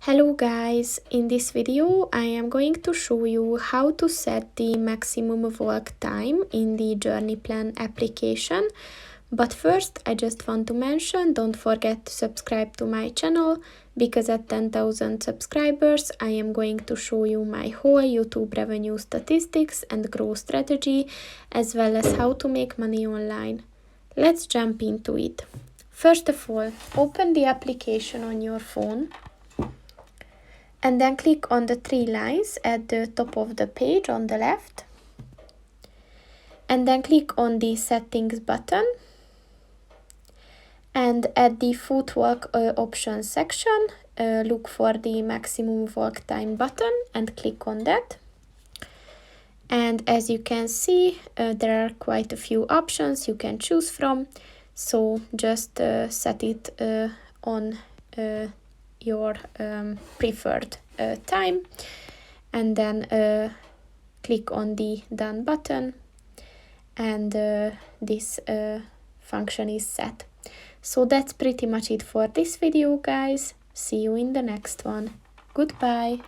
Hello guys, in this video I am going to show you how to set the maximum walk time in the Journey Plan application. But first I just want to mention, don't forget to subscribe to my channel, because at 10,000 subscribers I am going to show you my whole YouTube revenue statistics and growth strategy, as well as how to make money online. Let's jump into it. First of all, open the application on your phone. And then click on the three lines at the top of the page on the left. And then click on the settings button. And at the footwalk options section, look for the maximum walk time button and click on that. And as you can see, there are quite a few options you can choose from. So just set it on your preferred time, and then click on the done button, and this function is set. So that's pretty much it for this video, guys. See you in the next one. Goodbye.